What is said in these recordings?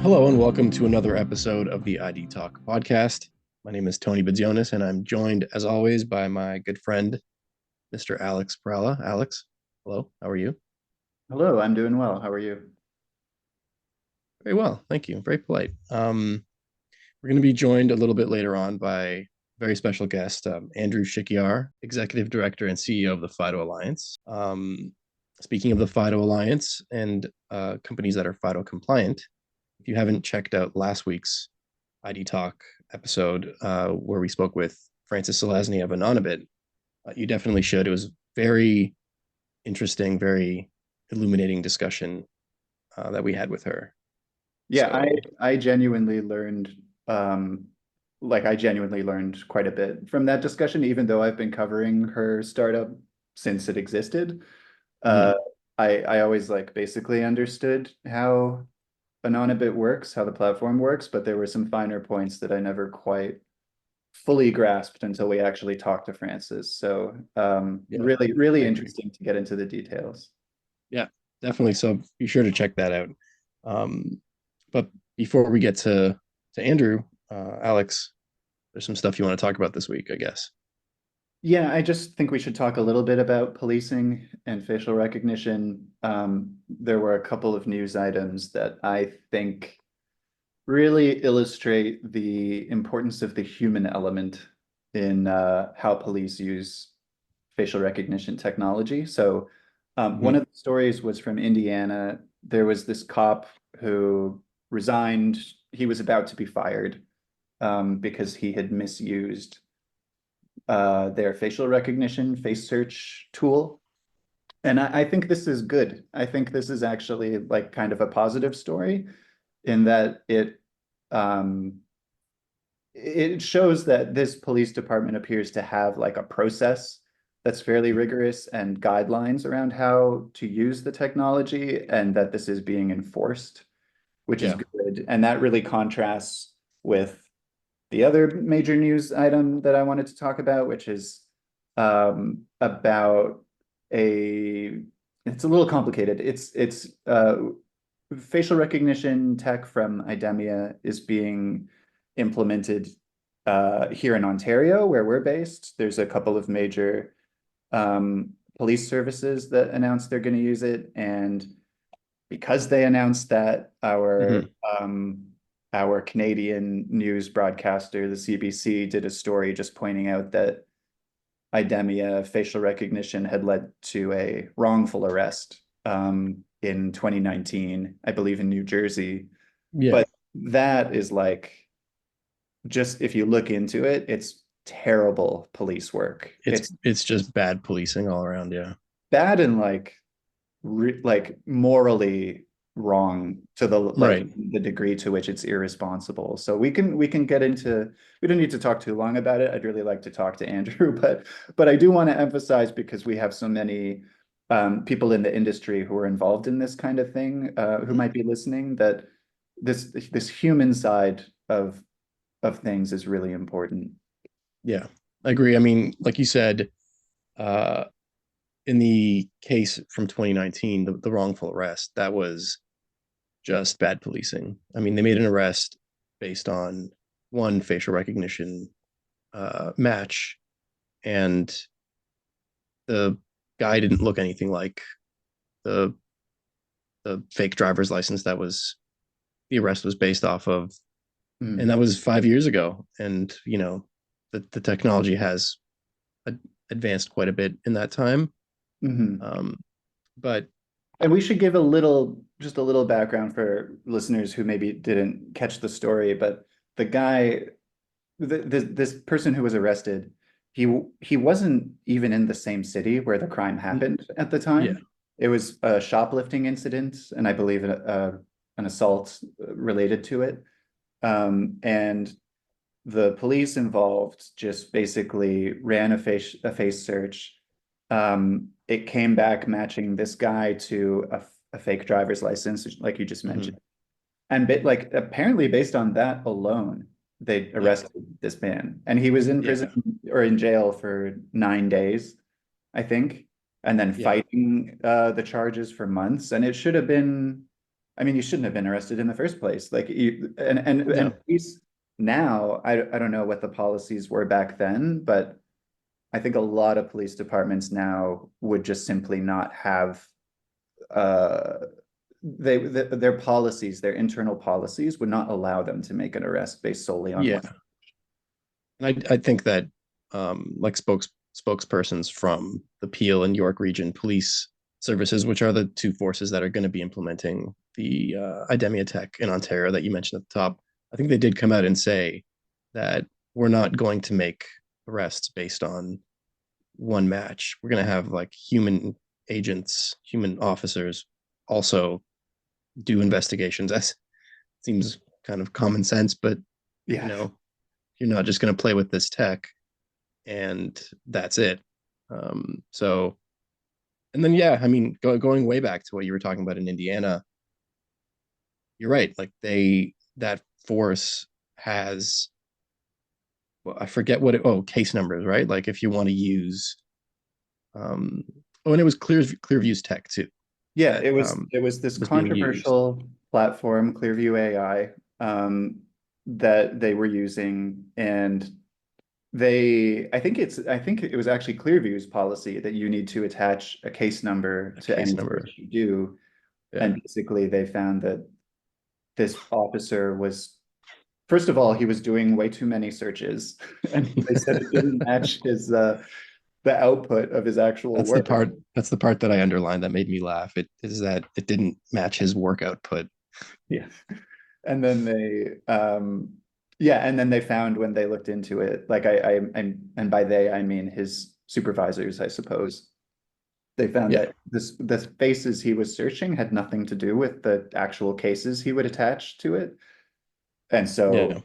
Hello and welcome to another episode of the ID Talk podcast. My name is Tony Bedzionis, and I'm joined, as always, by my good friend, Mr. Alex Prala. Alex, hello, how are you? Hello, I'm doing well. How are you? Very well, thank you. Very polite. We're going to be joined a little bit later on by a very special guest, Andrew Shikiar, Executive Director and CEO of the FIDO Alliance. Speaking of the FIDO Alliance and companies that are FIDO compliant, if you haven't checked out last week's ID Talk episode where we spoke with Frances Selesny of Anonybit, you definitely should. It was very interesting, very illuminating discussion that we had with her. Yeah, So, I genuinely learned I genuinely learned quite a bit from that discussion, even though I've been covering her startup since it existed. Uh mhm, I always basically understood how Anonybit works, how the platform works, but there were some finer points that I never quite fully grasped until we actually talked to Francis. So yeah, really I agree. interesting to get into the details. Yeah, definitely. So be sure to check that out. But before we get to Andrew, Alex, there's some stuff you want to talk about this week, I guess. Yeah, I just think we should talk a little bit about policing and facial recognition. There were a couple of news items that I think really illustrate the importance of the human element in how police use facial recognition technology. So, one Hmm. of the stories was from Indiana. There was this cop who resigned. He was about to be fired because he had misused their facial recognition face search tool. And I think this is good. I think this is actually kind of a positive story in that um, it shows that this police department appears to have a process that's fairly rigorous and guidelines around how to use the technology and that this is being enforced, which is Yeah. good. And that really contrasts with the other major news item that I wanted to talk about, which is about a, it's a little complicated. It's facial recognition tech from IDEMIA is being implemented here in Ontario, where we're based. There's a couple of major police services that announced they're going to use it, and because they announced that, Hmm. our Canadian news broadcaster, the CBC, did a story just pointing out that IDEMIA facial recognition had led to a wrongful arrest in 2019, I believe in New Jersey. Yeah. But that is just if you look into it, it's terrible police work. It's It's it's just bad policing all around. Yeah. bad and morally wrong to Right. the degree to which it's irresponsible. So we can get into, we don't need to talk too long about it. I'd really like to talk to Andrew, but I do want to emphasize, because we have so many people in the industry who are involved in this kind of thing, who might be listening, that this human side of things is really important. Yeah. I agree. I mean, like you said, uh, in the case from 2019, the wrongful arrest, that was just bad policing. I mean, they made an arrest based on one facial recognition match, and the guy didn't look anything like the the fake driver's license that was the arrest was based off of, and Mm. that was 5 years ago. And the technology has advanced quite a bit in that time. Mhm. Um, but And we should give just a little background for listeners who maybe didn't catch the story, but the guy, this person who was arrested, he wasn't even in the same city where the crime happened at the yeah, time. It was a shoplifting incident, and I believe an assault related to it. And the police involved just basically ran a face search. It came back matching this guy to a fake driver's license, like you just mhm, mentioned. And apparently based on that alone, they yeah, arrested this man. And he was in prison yeah, or in jail for 9 days, I think, and then yeah, fighting the charges for months. And it should have been I mean, you shouldn't have been arrested in the first place. Like you, and No. police now, I don't know what the policies were back then, but I think a lot of police departments now would just simply not have uh their policies, their internal policies would not allow them to make an arrest based solely on Yeah. one. And I think that like spokespersons from the Peel and York region police services, which are the two forces that are going to be implementing the IDEMIA tech in Ontario that you mentioned at the top, I think they did come out and say that we're not going to make arrests based on one match. We're going to have like human agents, human officers also do investigations. That seems kind of common sense, but you Yeah. know, you're not just going to play with this tech and that's it. So, and then yeah, I mean, going way back to what you were talking about in Indiana, you're right. Like that force has, well, I forget what it, oh, case numbers, right? Like if you want to use, um, oh, and it was Clearview's tech too Yeah, that it was this was being used. controversial platform, Clearview AI, that they were using, and I think it was actually Clearview's policy that you need to attach a case number A to case any number. search you do, Yeah. and basically they found that this officer was, first of all, he was doing way too many searches, and they said it didn't match his the output of his actual That's the work. part. That's the part that I underlined that made me laugh. It is that it didn't match his work output. Yeah. And then yeah, and then they found when they looked into it, like and by they I mean his supervisors, I suppose. They found Yeah. that the faces he was searching had nothing to do with the actual cases he would attach to it. And so Yeah.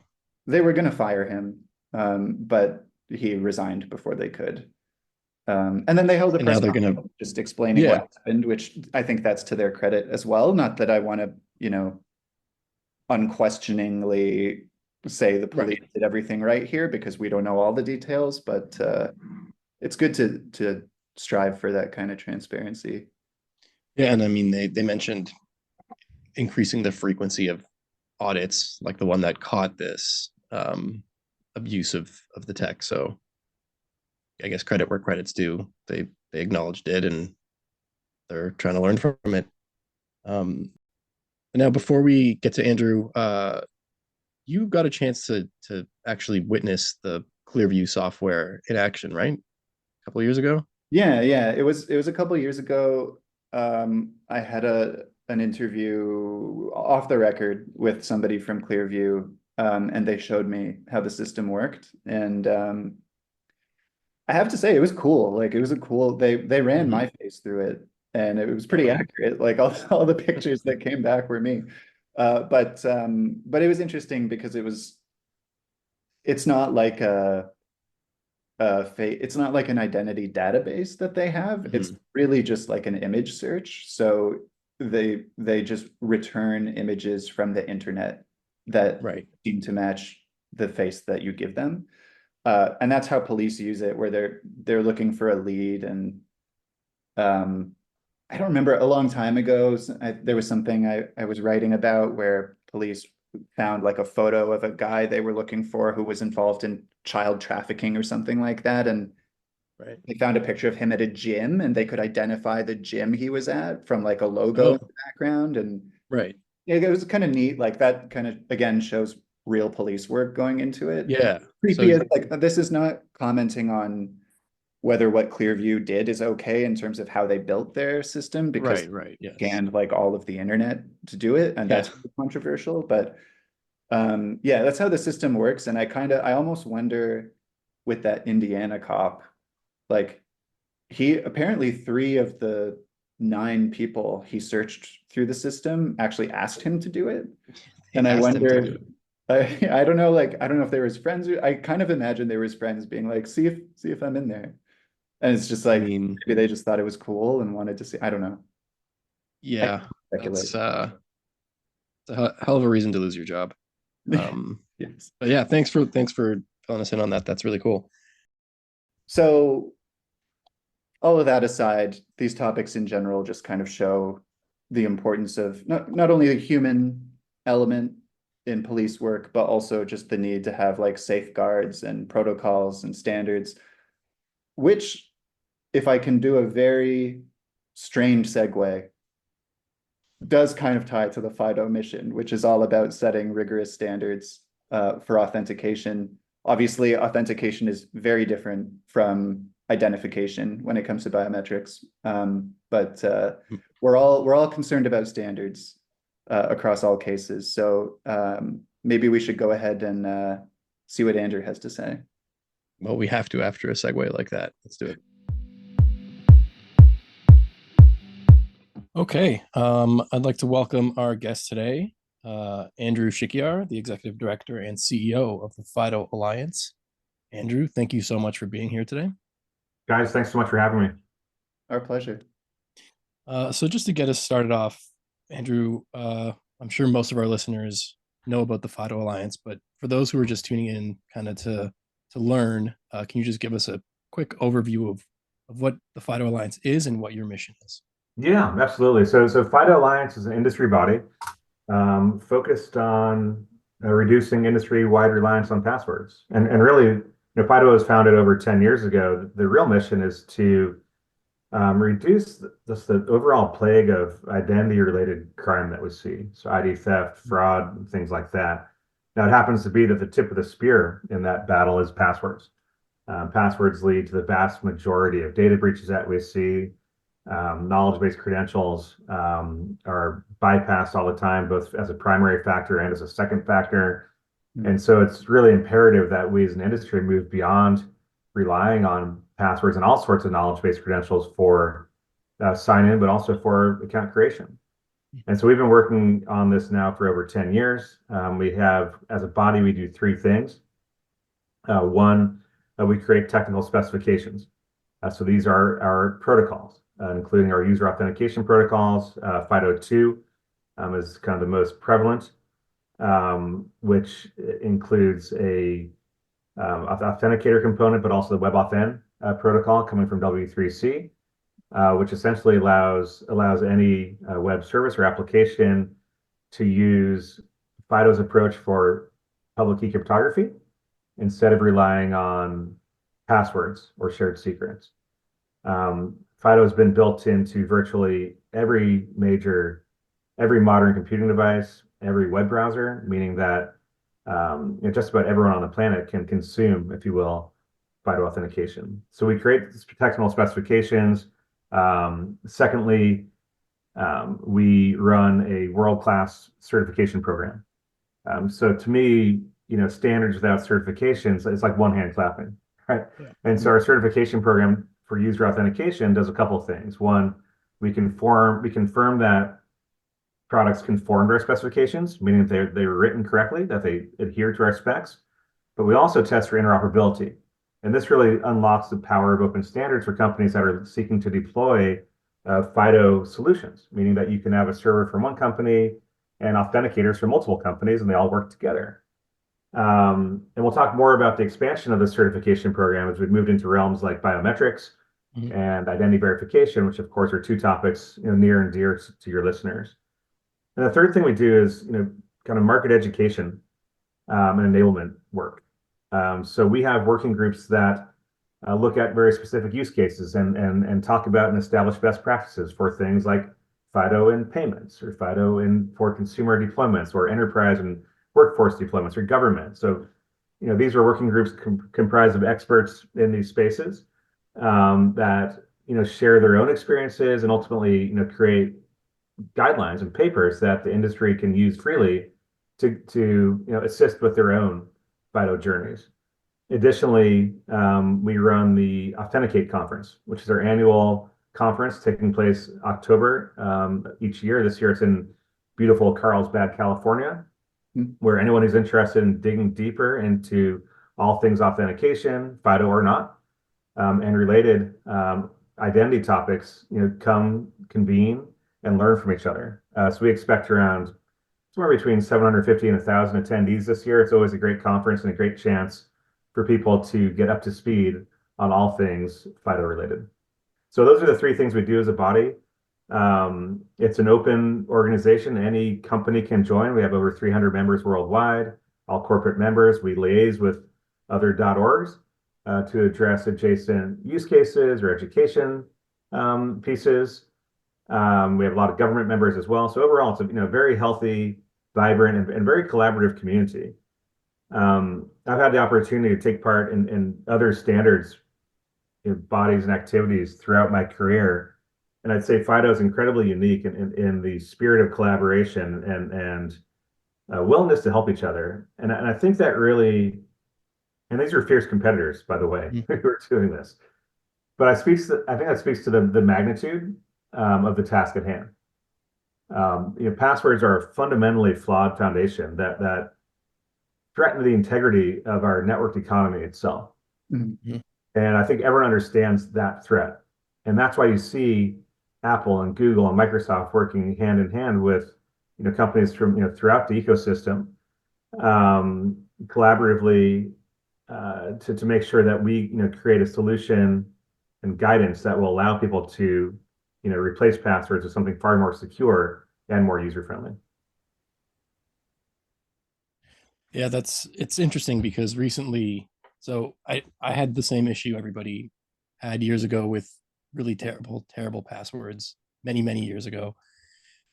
they were gonna fire him, but he resigned before they could. And then they held a And now press they're gonna. conference just explaining Yeah. what happened, which I think that's to their credit as well. Not that I want to, unquestioningly say the police Right. did everything right here because we don't know all the details, but it's good to strive for that kind of transparency. Yeah. And I mean, they mentioned increasing the frequency of audits, like the one that caught this abuse of the tech. So I guess credit where credit's due. They acknowledged it and they're trying to learn from it. Um, Now, before we get to Andrew, you got a chance to actually witness the Clearview software in action, right? A couple of years ago. Yeah, yeah. It was a couple years ago. I had a an interview off the record with somebody from Clearview, and they showed me how the system worked. And I have to say it was cool. Like it was a cool, they ran Mm-hmm. my face through it and it was Oh pretty yeah. accurate. Like all the pictures that came back were me. But it was interesting because it's not like it's not like an identity database that they have. It's Mm-hmm. really just like an image search. So they just return images from the internet that Right. seem to match the face that you give them. And that's how police use it, where they're looking for a lead. And um, I don't remember, a long time ago, there was something I was writing about where police found like a photo of a guy they were looking for who was involved in child trafficking or something like that. And Right. they found a picture of him at a gym and they could identify the gym he was at from like a logo in Oh, the background. And right. yeah, it was kind of neat. Like that kind of again shows real police work going into it. Yeah. Creepy So is like this is not commenting on whether what Clearview did is okay in terms of how they built their system because right, right. they Yes. scanned like all of the internet to do it, and Yeah. that's controversial. But yeah, that's how the system works. And I almost wonder with that Indiana cop, like he apparently three of the nine people he searched through the system actually asked him to do it. They And I asked him to wonder do if it. I don't know, like I don't know if they were his friends. I kind of imagine they were his friends being like, see if I'm in there. And it's just I like mean, maybe they just thought it was cool and wanted to see. I don't know. I yeah, speculate. that's it's a hell of a reason to lose your job. Um, Yes. but yeah, thanks for filling us in on that. That's really cool. So all of that aside, these topics in general just kind of show the importance of not only the human element in police work, but also just the need to have like safeguards and protocols and standards, which, if I can do a very strange segue, does kind of tie to the FIDO mission, which is all about setting rigorous standards for authentication. Obviously, authentication is very different from identification when it comes to biometrics, but we're all concerned about standards across all cases. So maybe we should go ahead and see what Andrew has to say. Well, we have to after a segue like that. Let's do it. Okay. I'd like to welcome our guest today, Andrew Shikiar, the Executive Director and CEO of the FIDO Alliance. Andrew, thank you so much for being here today. Guys, thanks so much for having me. Our pleasure. So just to get us started off, Andrew, I'm sure most of our listeners know about the FIDO Alliance, but for those who are just tuning in kind of to learn, can you just give us a quick overview of what the FIDO Alliance is and what your mission is? Yeah, absolutely. So FIDO Alliance is an industry body focused on reducing industry-wide reliance on passwords. And really, FIDO was founded over 10 years ago. The real mission is to reduce just the overall plague of identity-related crime that we see. So ID theft, fraud, and things like that. Now, it happens to be that the tip of the spear in that battle is passwords. Passwords lead to the vast majority of data breaches that we see. Knowledge-based credentials are bypassed all the time, both as a primary factor and as a second factor. And so it's really imperative that we as an industry move beyond relying on passwords and all sorts of knowledge-based credentials for sign-in, but also for account creation. And so we've been working on this now for over 10 years. We have, as a body, we do three things. One, we create technical specifications. So these are our protocols, including our user authentication protocols. FIDO2 is kind of the most prevalent, which includes a authenticator component, but also the WebAuthn protocol coming from W3C, which essentially allows any web service or application to use FIDO's approach for public key cryptography instead of relying on passwords or shared secrets. FIDO has been built into virtually every modern computing device, every web browser, meaning that just about everyone on the planet can consume, if you will, FIDO authentication. So we create technical specifications. Secondly, we run a world-class certification program. So to me, standards without certifications, it's like one hand clapping, right? Yeah. And so our certification program for user authentication does a couple of things. One, we confirm that products conform to our specifications, meaning that they were written correctly, that they adhere to our specs. But we also test for interoperability. And this really unlocks the power of open standards for companies that are seeking to deploy FIDO solutions, meaning that you can have a server from one company and authenticators from multiple companies, and they all work together. And we'll talk more about the expansion of the certification program as we've moved into realms like biometrics and identity verification, which of course are two topics near and dear to your listeners. And the third thing we do is kind of market education and enablement work. So we have working groups that look at very specific use cases and talk about and establish best practices for things like FIDO in payments or FIDO for consumer deployments or enterprise and workforce deployments or government. So, these are working groups comprised of experts in these spaces that, share their own experiences and ultimately, create guidelines and papers that the industry can use freely to assist with their own FIDO journeys. Additionally, we run the Authenticate Conference, which is our annual conference taking place October each year. This year it's in beautiful Carlsbad, California, where anyone who's interested in digging deeper into all things authentication, FIDO or not, and related identity topics, come convene and learn from each other. So we expect around somewhere between 750 and 1,000 attendees this year. It's always a great conference and a great chance for people to get up to speed on all things FIDO related. So those are the three things we do as a body. It's an open organization. Any company can join. We have over 300 members worldwide, all corporate members. We liaise with other .orgs to address adjacent use cases or education pieces. We have a lot of government members as well. So overall, it's a very healthy, vibrant, and very collaborative community. I've had the opportunity to take part in other standards bodies and activities throughout my career. And I'd say FIDO is incredibly unique in the spirit of collaboration and willingness to help each other. And I think that really, and these are fierce competitors, by the way, who are doing this. But I think that speaks to the magnitude of the task at hand. Passwords are a fundamentally flawed foundation that threaten the integrity of our networked economy itself. Mm-hmm. And I think everyone understands that threat. And that's why you see Apple and Google and Microsoft working hand in hand with companies from throughout the ecosystem collaboratively to make sure that we create a solution and guidance that will allow people to replace passwords with something far more secure and more user friendly. Yeah, it's interesting because recently, so I had the same issue everybody had years ago with really terrible passwords many years ago.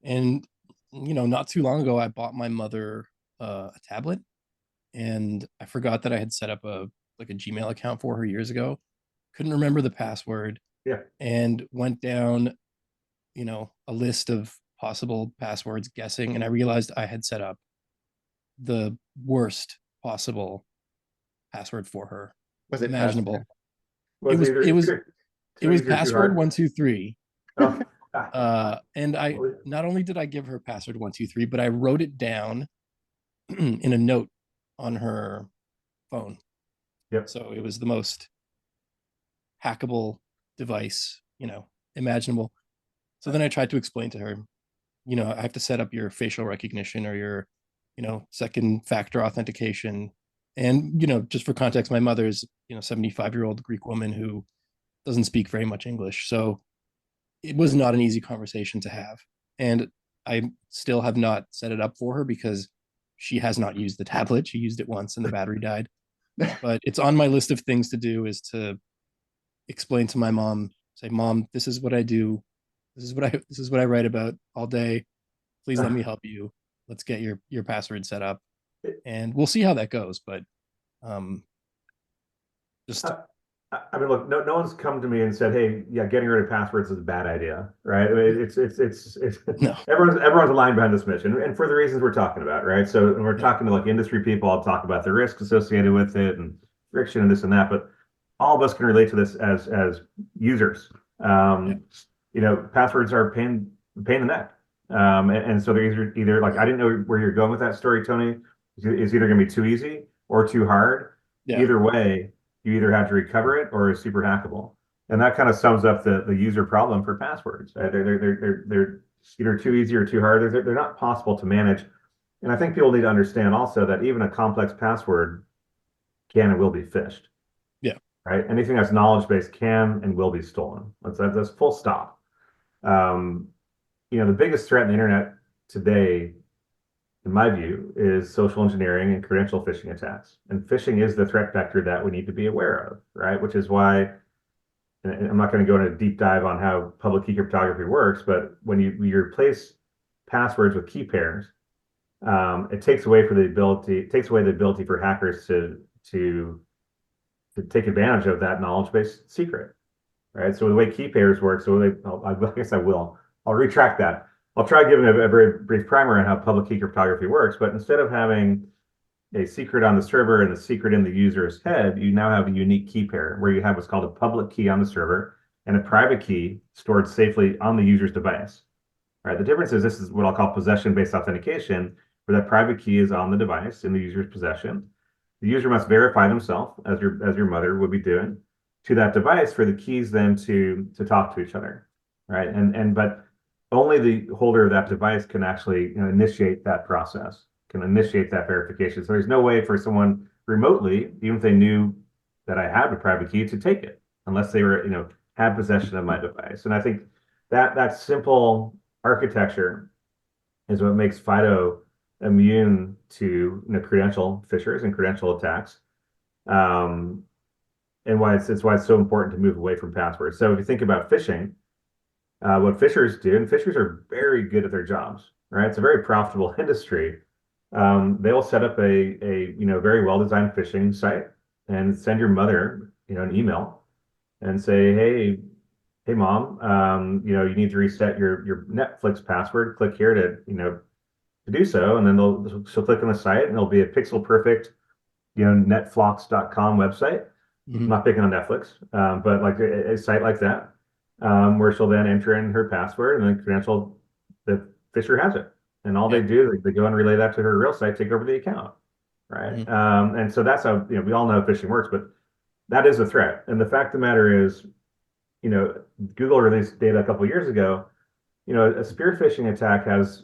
And not too long ago I bought my mother a tablet, and I forgot that I had set up a Gmail account for her years ago. Couldn't remember the password. Yeah. And went down a list of possible passwords guessing, and I realized I had set up the worst possible password for her. Was it imaginable? Was It was password 123. Oh. And I not only did I give her password 123, but I wrote it down in a note on her phone. Yep. So it was the most hackable device, imaginable. So then I tried to explain to her, I have to set up your facial recognition or your, second factor authentication. And, just for context, my mother's, 75-year-old Greek woman who doesn't speak very much English. So it was not an easy conversation to have. And I still have not set it up for her because she has not used the tablet. She used it once and the battery died. But it's on my list of things to do, is to explain to my mom, say, Mom, this is what I do. This is what I write about all day. Please let me help you. Let's get your password set up. And we'll see how that goes. But I mean, look, no one's come to me and said, "Hey, yeah, getting rid of passwords is a bad idea," right? I mean, it's no. everyone's aligned behind this mission, and for the reasons we're talking about, right? So when we're talking to like industry people, I'll talk about the risks associated with it and friction and this and that, but all of us can relate to this as users. Passwords are pain in the neck, and so they're either like, I didn't know where you're going with that story, Tony. It's either going to be too easy or too hard. Yeah. Either way, you either have to recover it or it's super hackable. And that kind of sums up the user problem for passwords. They're either too easy or too hard. They're not possible to manage. And I think people need to understand also that even a complex password can and will be phished. Yeah. Right. Anything that's knowledge-based can and will be stolen. That's full stop. The biggest threat in the internet today, in my view, is social engineering and credential phishing attacks. And phishing is the threat vector that we need to be aware of, right? Which is why, and I'm not going to go into a deep dive on how public key cryptography works, but when you replace passwords with key pairs, it takes away the ability for hackers to take advantage of that knowledge-based secret, right? So the way key pairs work, I guess I'll retract that. I'll try giving a very brief primer on how public key cryptography works, but instead of having a secret on the server and the secret in the user's head, you now have a unique key pair where you have what's called a public key on the server and a private key stored safely on the user's device. All right. The difference is this is what I'll call possession-based authentication, where that private key is on the device in the user's possession. The user must verify themselves, as your mother would be doing, to that device for the keys then to talk to each other. Right. But only the holder of that device can actually initiate that process, can initiate that verification. So there's no way for someone remotely, even if they knew that I had a private key, to take it unless they were, had possession of my device. And I think that simple architecture is what makes FIDO immune to credential phishers and credential attacks. Um, and why it's why it's so important to move away from passwords. So if you think about phishing, what fishers do, and fishers are very good at their jobs, right? It's a very profitable industry. They'll set up a very well-designed phishing site and send your mother an email and say, hey mom, you need to reset your Netflix password. Click here to do so, and then she'll click on the site, and there'll be a pixel perfect netflix.com website. Mm-hmm. I'm not picking on Netflix, but like a site like that, where she'll then enter in her password and then credential, the fisher has it. And all they do is they go and relay that to her real site, take over the account, right? Mm-hmm. And so that's how, we all know how phishing works, but that is a threat. And the fact of the matter is, Google released data a couple of years ago, a spear phishing attack has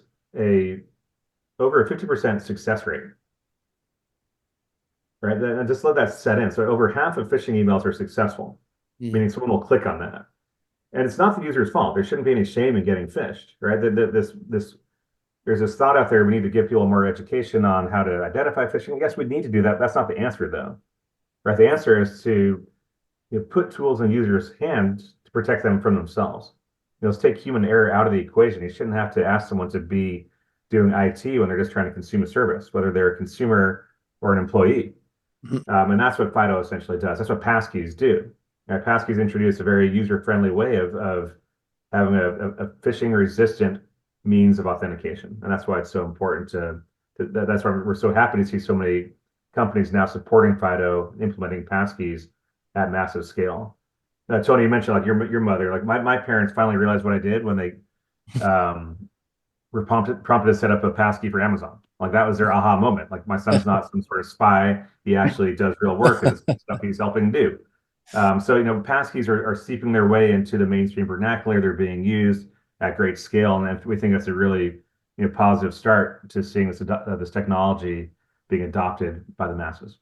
over a 50% success rate. Right? And just let that set in. So over half of phishing emails are successful, meaning someone will click on that. And it's not the user's fault. There shouldn't be any shame in getting phished, right? There's this thought out there, we need to give people more education on how to identify phishing. Yes, we need to do that. That's not the answer, though. Right? The answer is to put tools in users' hands to protect them from themselves. Let's take human error out of the equation. You shouldn't have to ask someone to be doing IT when they're just trying to consume a service, whether they're a consumer or an employee. And that's what FIDO essentially does. That's what Passkeys do. Passkeys introduce a very user-friendly way of having a phishing-resistant means of authentication, and that's why it's so important that's why we're so happy to see so many companies now supporting FIDO, implementing Passkeys at massive scale. Tony, you mentioned like your mother. Like my parents finally realized what I did when they were prompted to set up a passkey for Amazon. Like that was their aha moment. Like my son's not some sort of spy. He actually does real work and stuff he's helping do. So, passkeys are seeping their way into the mainstream vernacular. They're being used at great scale. And we think that's a really, positive start to seeing this technology being adopted by the masses.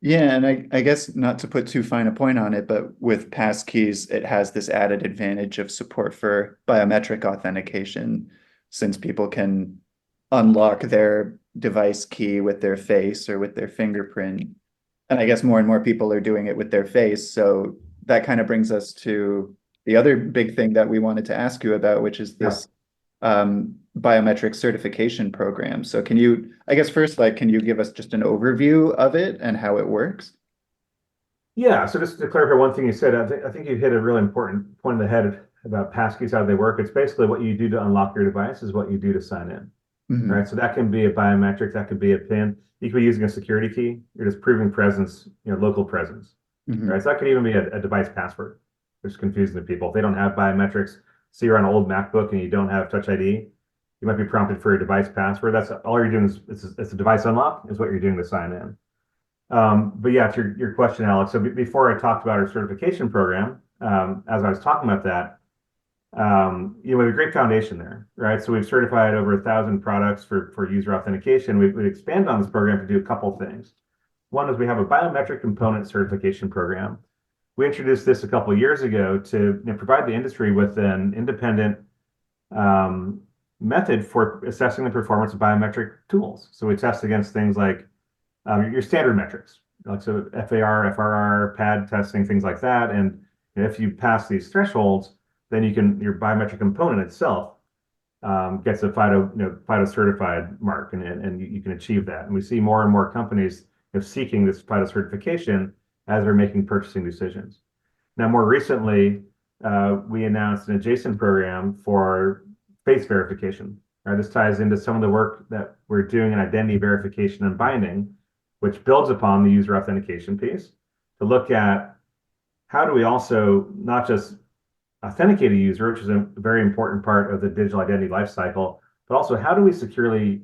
Yeah, and I guess not to put too fine a point on it, but with passkeys, it has this added advantage of support for biometric authentication, since people can unlock their device key with their face or with their fingerprint. And I guess more and more people are doing it with their face. So that kind of brings us to the other big thing that we wanted to ask you about, which is this biometric certification program. So can you, I guess first, can you give us just an overview of it and how it works? Yeah, so just to clarify one thing you said, I think you hit a really important point in the head about passkeys, how they work. It's basically what you do to unlock your device is what you do to sign in. Right? So that can be a biometric, that could be a PIN. You could be using a security key. You're just proving presence, local presence. Right? So that could even be a device password, which is confusing to people. If they don't have biometrics, see you're on an old MacBook and you don't have Touch ID, you might be prompted for a device password. That's all you're doing is it's a device unlock is what you're doing to sign in. But yeah, to your question, Alex. So before I talked about our certification program, as I was talking about that, we have a great foundation there, right? So we've certified over 1,000 products for user authentication. We've expanded on this program to do a couple things. One is we have a biometric component certification program. We introduced this a couple of years ago to provide the industry with an independent method for assessing the performance of biometric tools. So we test against things like your standard metrics, like so FAR, FRR, PAD testing, things like that. And if you pass these thresholds, then your biometric component itself gets a FIDO certified mark, and you can achieve that. And we see more and more companies seeking this FIDO certification as they're making purchasing decisions. Now, more recently, we announced an adjacent program for face verification. Right? This ties into some of the work that we're doing in identity verification and binding, which builds upon the user authentication piece to look at how do we also not just authenticate a user, which is a very important part of the digital identity lifecycle, but also how do we securely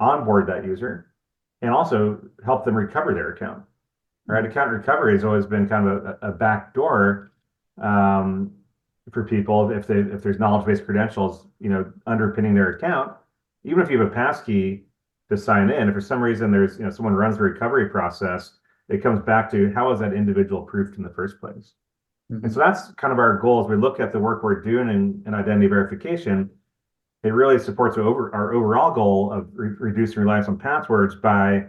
onboard that user and also help them recover their account. Right? Account recovery has always been kind of a back door for people if there's knowledge-based credentials, underpinning their account. Even if you have a passkey to sign in, if for some reason there's someone runs the recovery process, it comes back to how is that individual proofed in the first place. And so that's kind of our goal as we look at the work we're doing in identity verification. It really supports our overall goal of reducing reliance on passwords by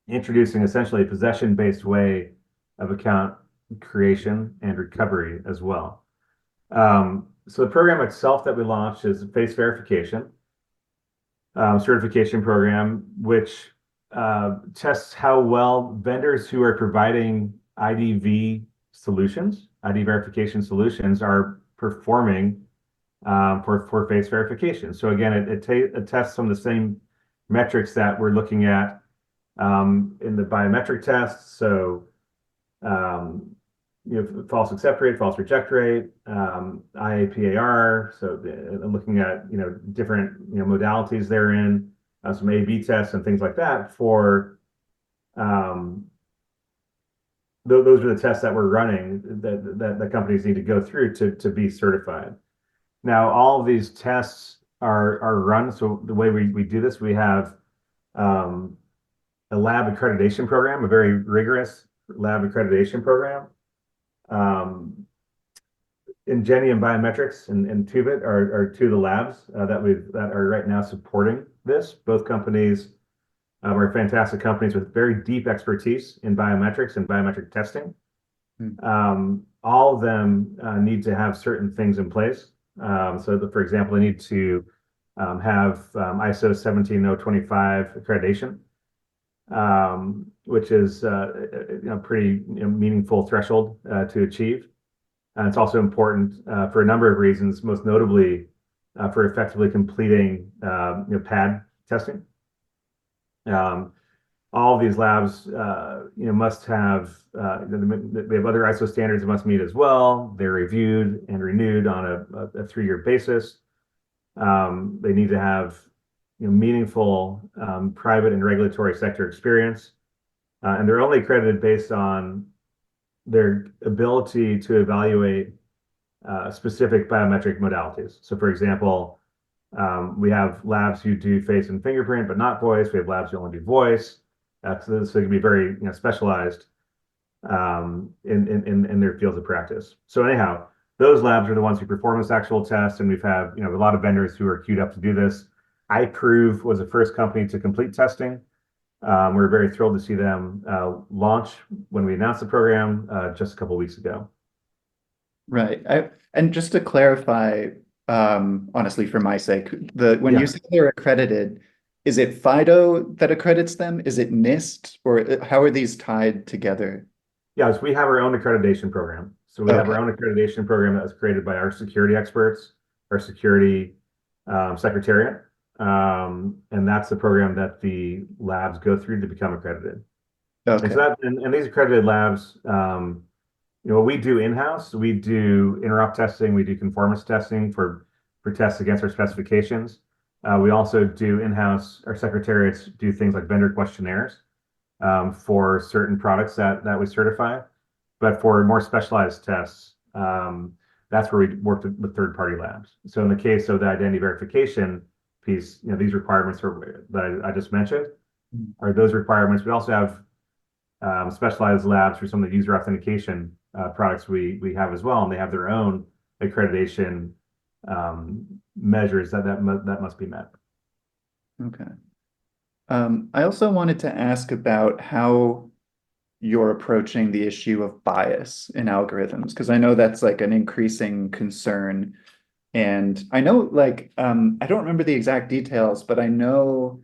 introducing essentially a possession-based way of account creation and recovery as well. So the program itself that we launched is a face verification certification program, which tests how well vendors who are providing ID verification solutions, are performing for face verification. So again, it tests some of the same metrics that we're looking at in the biometric tests. So false accept rate, false reject rate, IAPAR. So looking at different modalities therein, some A/B tests and things like that. For those are the tests that we're running that companies need to go through to be certified. Now, all of these tests are run. So the way we do this, we have a lab accreditation program, a very rigorous lab accreditation program. Ingenia and Biometrics and Tubit are two of the labs that are right now supporting this. Both companies are fantastic companies with very deep expertise in biometrics and biometric testing. All of them need to have certain things in place. For example, they need to have ISO 17025 accreditation, which is a pretty meaningful threshold to achieve. And it's also important for a number of reasons, most notably for effectively completing pad testing. All of these labs must have they have other ISO standards they must meet as well. They're reviewed and renewed on a 3-year basis. They need to have meaningful private and regulatory sector experience, and they're only accredited based on their ability to evaluate specific biometric modalities. So, for example, we have labs who do face and fingerprint, but not voice. We have labs who only do voice. So it can be very specialized in their fields of practice. So anyhow, those labs are the ones who perform this actual test, and we've had a lot of vendors who are queued up to do this. iProve was the first company to complete testing. We're very thrilled to see them launch when we announced the program just a couple of weeks ago. Right. And just to clarify, honestly, for my sake, when you say they're accredited, is it FIDO that accredits them? Is it NIST, or how are these tied together? Yes, we have our own accreditation program. So we have our own accreditation program that was created by our security experts, our security secretariat. And that's the program that the labs go through to become accredited. Okay. And these accredited labs, what we do in-house, we do interop testing, we do conformance testing for tests against our specifications. We also do in-house, our secretariats do things like vendor questionnaires for certain products that we certify. But for more specialized tests, that's where we work with third-party labs. So in the case of the identity verification piece, these requirements that I just mentioned are those requirements. We also have specialized labs for some of the user authentication products we have as well, and they have their own accreditation measures that must be met. Okay. I also wanted to ask about how you're approaching the issue of bias in algorithms, because I know that's like an increasing concern. And I know, I don't remember the exact details, but I know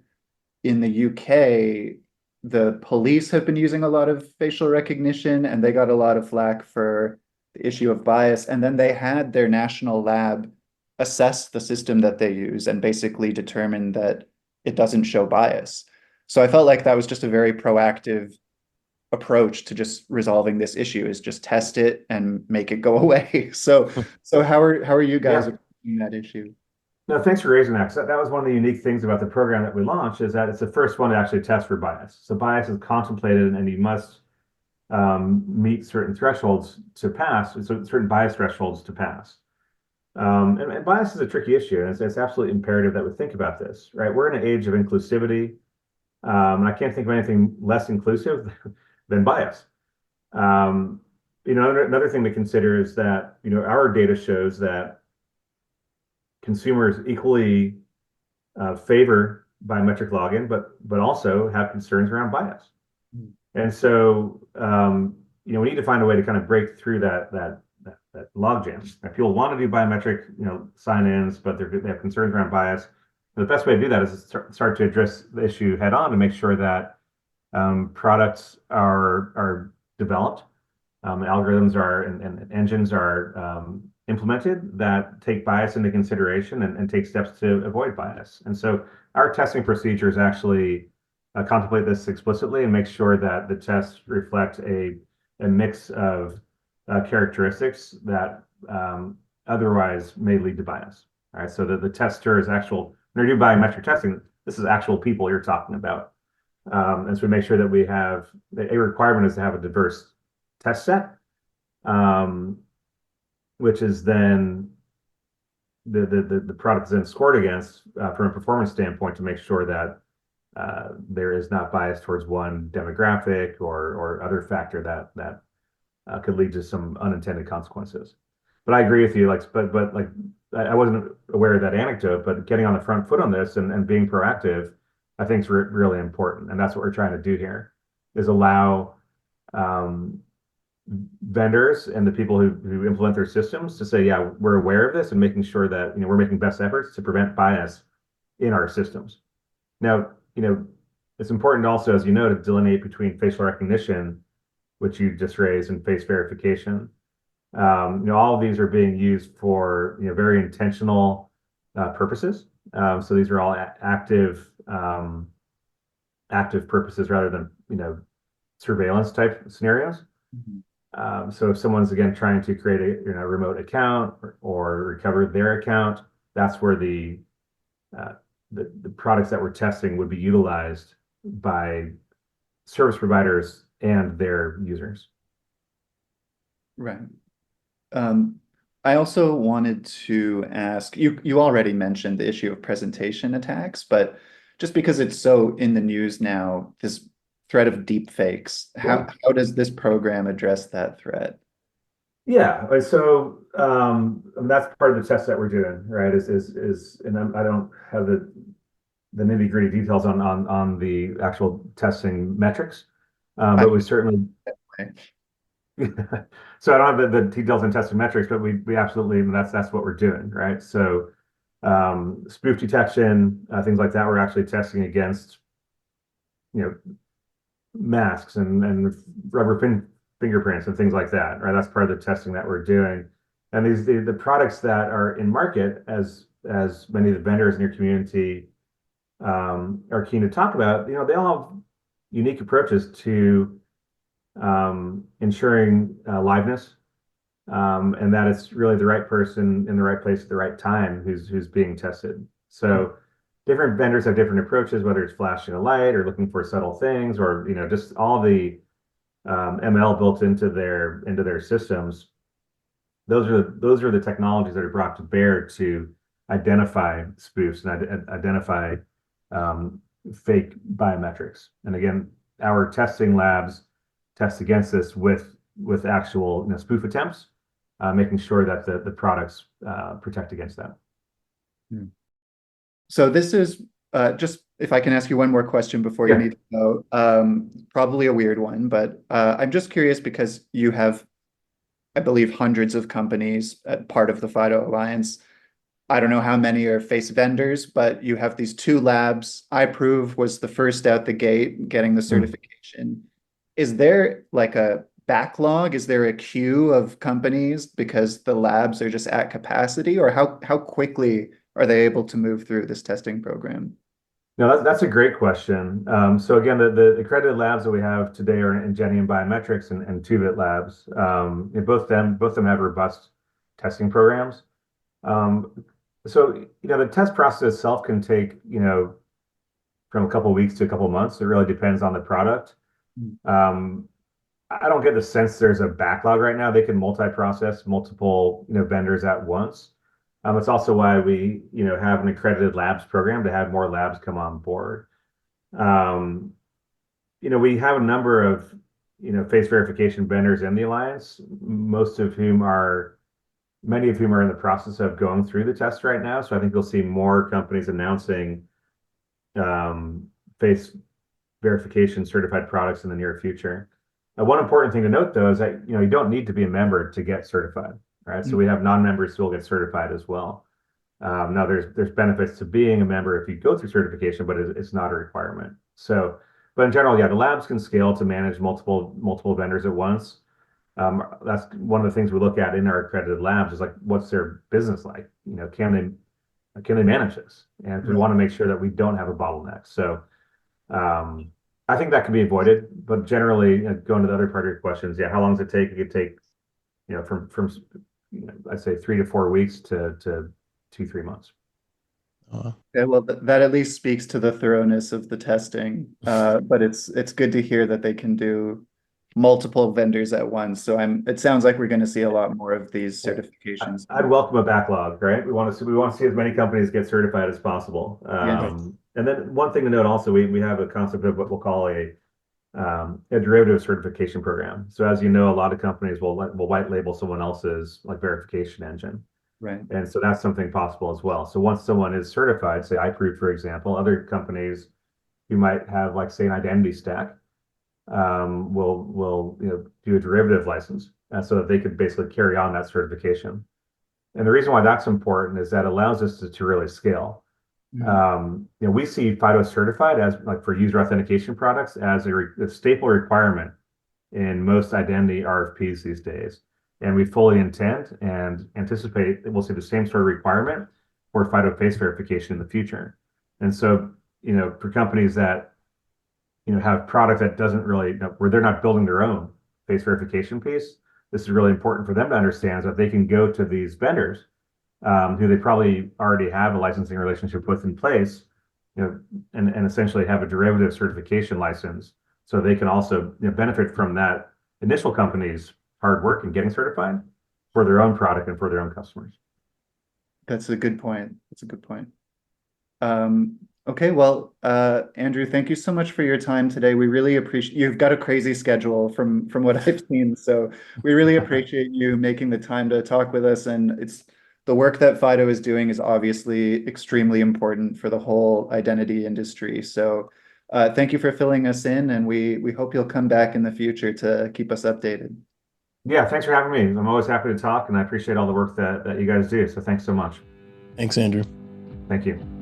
in the UK, the police have been using a lot of facial recognition, and they got a lot of flack for the issue of bias. And then they had their national lab assess the system that they use and basically determine that it doesn't show bias. So I felt like that was just a very proactive approach to just resolving this issue, is just test it and make it go away. So how are you guys approaching that issue? No, thanks for raising that. That was one of the unique things about the program that we launched, is that it's the first one to actually test for bias. So bias is contemplated, and you must meet certain thresholds to pass, so certain bias thresholds to pass. And bias is a tricky issue, and it's absolutely imperative that we think about this, right? We're in an age of inclusivity, and I can't think of anything less inclusive than bias. Another thing to consider is that, our data shows that consumers equally favor biometric login, but also have concerns around bias. And so, we need to find a way to kind of break through that logjam. If people want to do biometric, sign-ins, but they have concerns around bias, the best way to do that is to start to address the issue head on to make sure that products are developed, algorithms and engines are implemented that take bias into consideration and take steps to avoid bias. And so our testing procedures actually contemplate this explicitly and make sure that the tests reflect a mix of characteristics that otherwise may lead to bias. All right, so the tester is actual, when you're doing biometric testing, this is actual people you're talking about. And so we make sure that we have a requirement is to have a diverse test set, which is then the product is then scored against from a performance standpoint to make sure that there is not bias towards one demographic or other factor that could lead to some unintended consequences. But I agree with you, but I wasn't aware of that anecdote, but getting on the front foot on this and being proactive, I think is really important. And that's what we're trying to do here, is allow vendors and the people who implement their systems to say, yeah, we're aware of this and making sure that, we're making best efforts to prevent bias in our systems. Now, it's important also, as you know, to delineate between facial recognition, which you just raised, and face verification. All of these are being used for, very intentional purposes. So these are all active purposes rather than, surveillance type scenarios. So if someone's again trying to create a remote account or recover their account, that's where the products that we're testing would be utilized by service providers and their users. Right. I also wanted to ask, you already mentioned the issue of presentation attacks, but just because it's so in the news now, this threat of deep fakes, how does this program address that threat? Yeah, so that's part of the test that we're doing, right? And I don't have the nitty-gritty details on the actual testing metrics, but we certainly. So I don't have the details on testing metrics, but we absolutely, that's what we're doing, right? So spoof detection, things like that, we're actually testing against, masks and rubber fingerprints and things like that, right? That's part of the testing that we're doing. And the products that are in market, as many of the vendors in your community are keen to talk about, they all have unique approaches to ensuring liveness, and that it's really the right person in the right place at the right time who's being tested. So different vendors have different approaches, whether it's flashing a light or looking for subtle things, or just all the ML built into their systems. Those are the technologies that are brought to bear to identify spoofs and identify fake biometrics. And again, our testing labs test against this with actual spoof attempts, making sure that the products protect against that. So this is just, if I can ask you one more question before you need to go, probably a weird one, but I'm just curious because you have, I believe, hundreds of companies at part of the FIDO Alliance. I don't know how many are face vendors, but you have these two labs. iProve was the first out the gate getting the certification. Is there like a backlog? Is there a queue of companies because the labs are just at capacity, or how quickly are they able to move through this testing program? No, that's a great question. So again, the accredited labs that we have today are Ingenium Biometrics and Tuvit Labs. Both of them have robust testing programs. So the test process itself can take from a couple of weeks to a couple of months. It really depends on the product. I don't get the sense there's a backlog right now. They can multi-process multiple vendors at once. It's also why we have an accredited labs program to have more labs come on board. We have a number of face verification vendors in the alliance, many of whom are in the process of going through the test right now. So I think you'll see more companies announcing face verification certified products in the near future. One important thing to note, though, is that you don't need to be a member to get certified, right? So we have non-members who will get certified as well. Now, there's benefits to being a member if you go through certification, but it's not a requirement. So, but in general, yeah, the labs can scale to manage multiple vendors at once. That's one of the things we look at in our accredited labs is like, what's their business like? Can they manage this? And we want to make sure that we don't have a bottleneck. So, I think that can be avoided, but generally, going to the other part of your questions, yeah, how long does it take? It could take, from I'd say 3 to 4 weeks to 2-3 months. Yeah, well, that at least speaks to the thoroughness of the testing. But it's good to hear that they can do multiple vendors at once. So it sounds like we're going to see a lot more of these certifications. I'd welcome a backlog, right? We want to see as many companies get certified as possible. And then one thing to note also, we have a concept of what we'll call a derivative certification program. So as you know, a lot of companies will white label someone else's like verification engine. Right. And so that's something possible as well. So once someone is certified, say iProof, for example, other companies who might have like say an identity stack will do a derivative license, and so that they could basically carry on that certification. And the reason why that's important is that allows us to really scale. We see FIDO certified as like for user authentication products as a staple requirement in most identity RFPs these days. And we fully intend and anticipate that we'll see the same sort of requirement for FIDO face verification in the future. And so, for companies that, have product that doesn't really, where they're not building their own face verification piece, this is really important for them to understand so that they can go to these vendors who they probably already have a licensing relationship with in place, and essentially have a derivative certification license so they can also benefit from that initial company's hard work in getting certified for their own product and for their own customers. That's a good point. Okay, well, Andrew, thank you so much for your time today. We really appreciate, you've got a crazy schedule from what I've seen. So we really appreciate you making the time to talk with us. And the work that FIDO is doing is obviously extremely important for the whole identity industry. So thank you for filling us in, and we hope you'll come back in the future to keep us updated. Yeah, thanks for having me. I'm always happy to talk, and I appreciate all the work that you guys do. So thanks so much. Thanks, Andrew. Thank you.